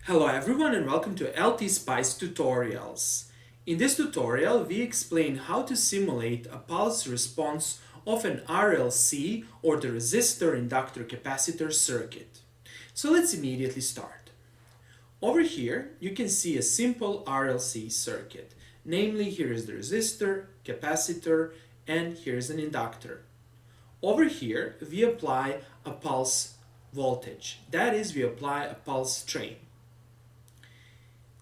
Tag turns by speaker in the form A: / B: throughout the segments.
A: Hello everyone and welcome to LTspice tutorials. In this tutorial we explain how to simulate a pulse response of an RLC or the resistor inductor capacitor circuit. So let's immediately start. Over here you can see a simple RLC circuit. Namely, here is the resistor, capacitor, and here is an inductor. Over here we apply a pulse voltage. That is, we apply a pulse train.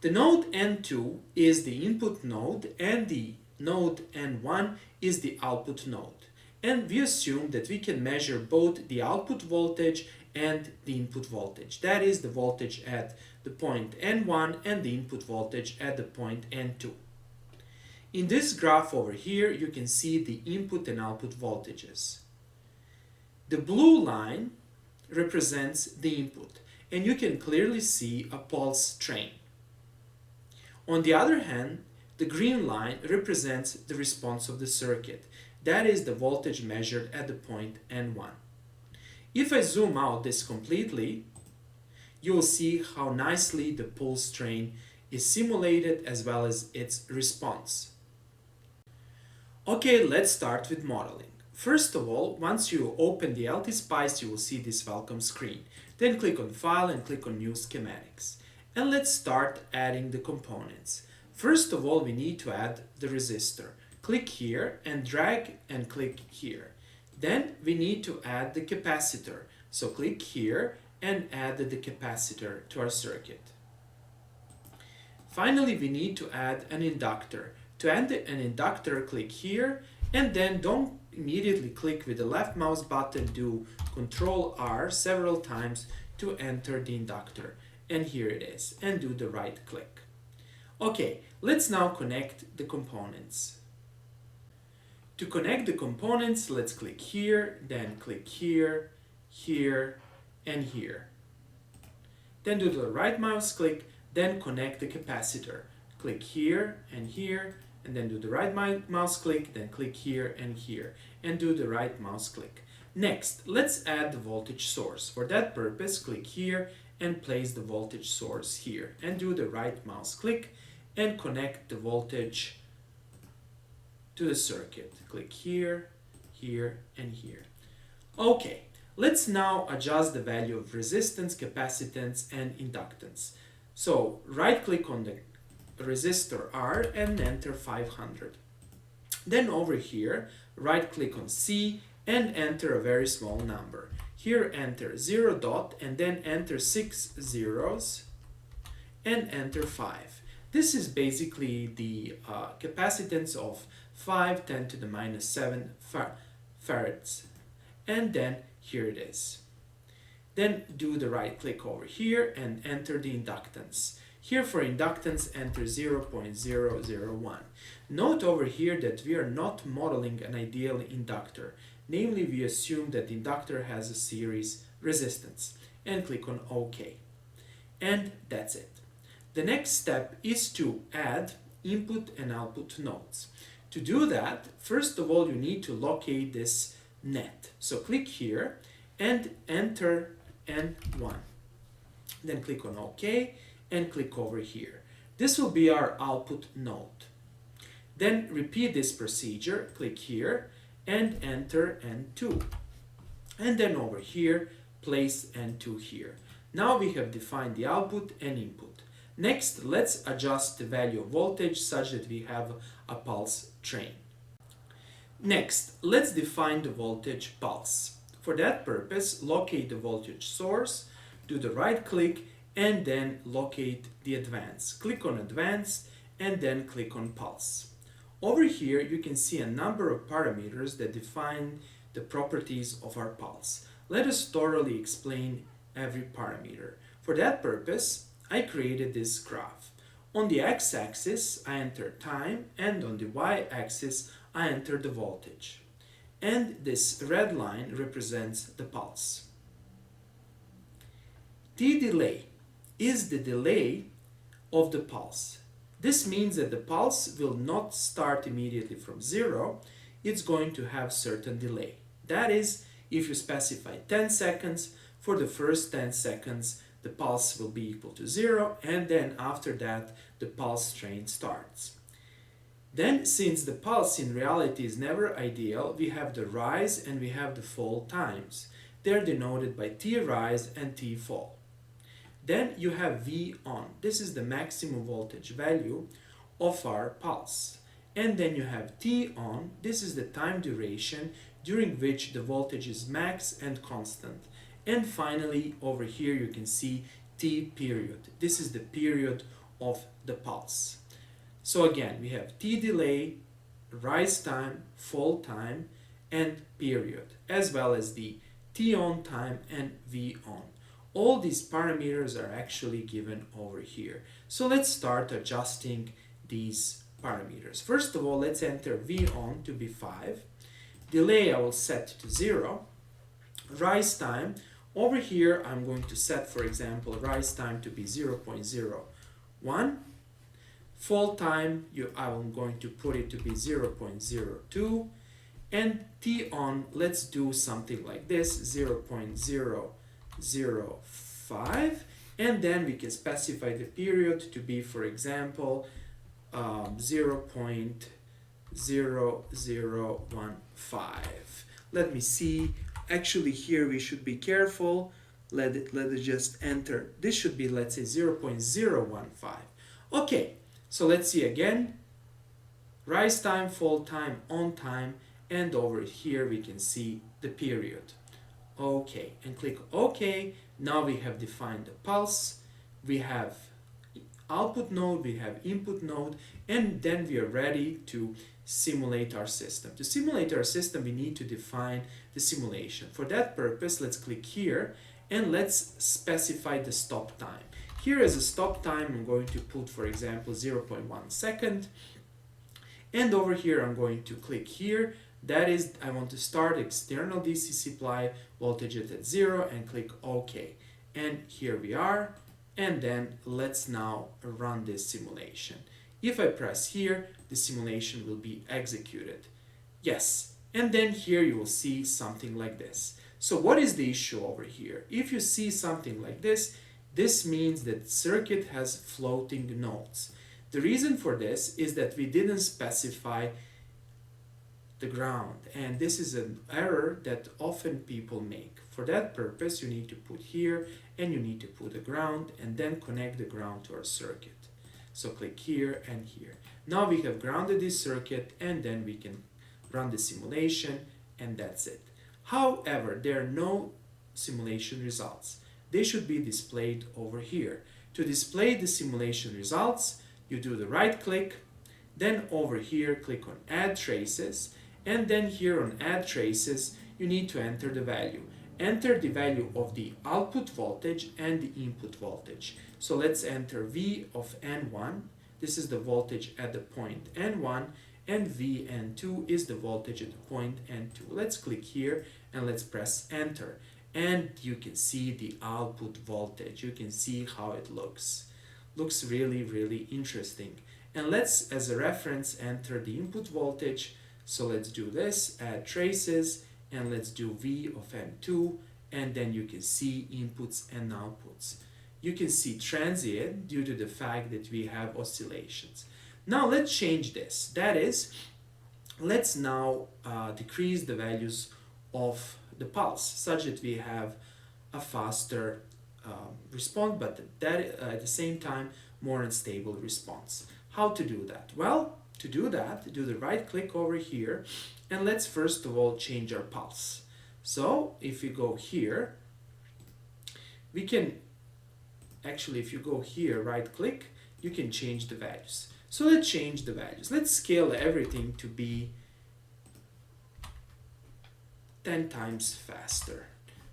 A: The node N2 is the input node and the node N1 is the output node. And we assume that we can measure both the output voltage and the input voltage. That is the voltage at the point N1 and the input voltage at the point N2. In this graph over here, you can see the input and output voltages. The blue line represents the input, and you can clearly see a pulse train. On the other hand, the green line represents the response of the circuit. That is the voltage measured at the point N1. If I zoom out this completely, you will see how nicely the pulse train is simulated as well as its response. Okay, let's start with modeling. First of all, once you open the LTspice, you will see this welcome screen. Then click on File and click on New Schematics. And let's start adding the components. First of all, we need to add the resistor. Click here and drag and click here. Then we need to add the capacitor. So click here and add the capacitor to our circuit. Finally, we need to add an inductor. To add an inductor, click here and then don't immediately click with the left mouse button. Do Ctrl R several times to enter the inductor. And here it is, and do the right click. Okay, let's now connect the components. To connect the components, let's click here, then click here, here, and here. Then do the right mouse click, then connect the capacitor. Click here, and then do the right mouse click, then click here, and do the right mouse click. Next, let's add the voltage source. For that purpose, click here and place the voltage source here and do the right mouse click and connect the voltage to the circuit. Click here, here, and here. Okay, let's now adjust the value of resistance, capacitance, and inductance. So right click on the resistor R and enter 500. Then over here, right click on C and enter a very small number. Here enter 0 dot and then enter 6 zeros and enter 5. This is basically the capacitance of 5 10 to the minus 7 farads. And then here it is. Then do the right click over here and enter the inductance. Here for inductance enter 0.001. Note over here that we are not modeling an ideal inductor. Namely, we assume that the inductor has a series resistance and click on OK. And that's it. The next step is to add input and output nodes. To do that, first of all, you need to locate this net. So click here and enter N1. Then click on OK and click over here. This will be our output node. Then repeat this procedure, click here and enter N2. And then over here, place N2 here. Now we have defined the output and input. Next, let's adjust the value of voltage such that we have a pulse train. Next, let's define the voltage pulse. For that purpose, locate the voltage source, do the right click, and then locate the advance. Click on advance and then click on pulse. Over here you can see a number of parameters that define the properties of our pulse. Let us thoroughly explain every parameter. For that purpose, I created this graph. On the x-axis I enter time and on the y-axis I enter the voltage. And this red line represents the pulse. T delay is the delay of the pulse. This means that the pulse will not start immediately from 0, it's going to have certain delay. That is, if you specify 10 seconds, for the first 10 seconds the pulse will be equal to 0, and then after that the pulse train starts. Then, since the pulse in reality is never ideal, we have the rise and we have the fall times. They're denoted by T rise and T fall. Then you have V on. This is the maximum voltage value of our pulse. And then you have T on. This is the time duration during which the voltage is max and constant. And finally, over here you can see T period. This is the period of the pulse. So again, we have T delay, rise time, fall time, and period, as well as the T on time and V on. All these parameters are actually given over here. So let's start adjusting these parameters. First of all, let's enter V on to be 5. Delay I will set to 0. Rise time, over here I'm going to set, for example, rise time to be 0.01. Fall time, I'm going to put it to be 0.02. And T on, let's do something like this, 0.005. And then we can specify the period to be, for example, 0.0015. Let me see. Actually, here we should be careful. Let it just enter. This should be, let's say, 0.015. Okay. So let's see again, rise time, fall time, on time, and over here we can see the period. Okay, and click OK. Now we have defined the pulse, we have output node, we have input node, and then we are ready to simulate our system. To simulate our system, we need to define the simulation. For that purpose, let's click here and let's specify the stop time. Here as a stop time, I'm going to put, for example, 0.1 second. And over here, I'm going to click here. That is, I want to start external DC supply voltage at 0 and click OK. And here we are. And then let's now run this simulation. If I press here, the simulation will be executed. Yes. And then here you will see something like this. So what is the issue over here? If you see something like this, this means that circuit has floating nodes. The reason for this is that we didn't specify the ground, and this is an error that often people make. For that purpose, you need to put here and you need to put a ground and then connect the ground to our circuit. So click here and here. Now we have grounded this circuit and then we can run the simulation and that's it. However, there are no simulation results. They should be displayed over here. To display the simulation results, you do the right click, then over here click on Add Traces, and then here on Add Traces, you need to enter the value. Enter the value of the output voltage and the input voltage. So let's enter V of N1. This is the voltage at the point N1, and Vn2 is the voltage at the point N2. Let's click here and let's press Enter. And you can see the output voltage. You can see how it looks. Looks really, really interesting. And let's, as a reference, enter the input voltage. So let's do this, add traces, and let's do V of N2, and then you can see inputs and outputs. You can see transient due to the fact that we have oscillations. Now let's change this. That is, let's now decrease the values of the pulse such that we have a faster response, but at the same time more unstable response. How to do that? Well, to do that, do the right click over here and let's first of all change our pulse. So if you go here, we can actually, if you go here, right click, you can change the values. So let's change the values. Let's scale everything to be 10 times faster.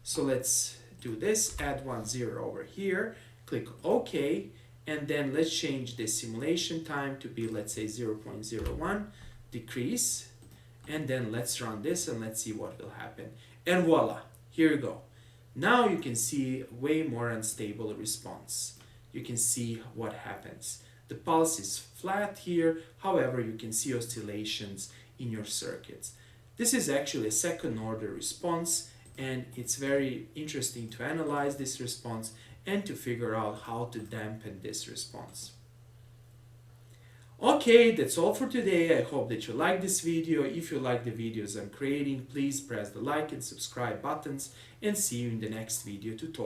A: So let's do this, add 1 0 over here, click OK, and then let's change the simulation time to be, let's say, 0.01, decrease, and then let's run this and let's see what will happen. And voila, here you go. Now you can see way more unstable response. You can see what happens. The pulse is flat here, however, you can see oscillations in your circuits. This is actually a second order response, and it's very interesting to analyze this response and to figure out how to dampen this response. Okay, that's all for today. I hope that you like this video. If you like the videos I'm creating, please press the like and subscribe buttons, and see you in the next video tutorial.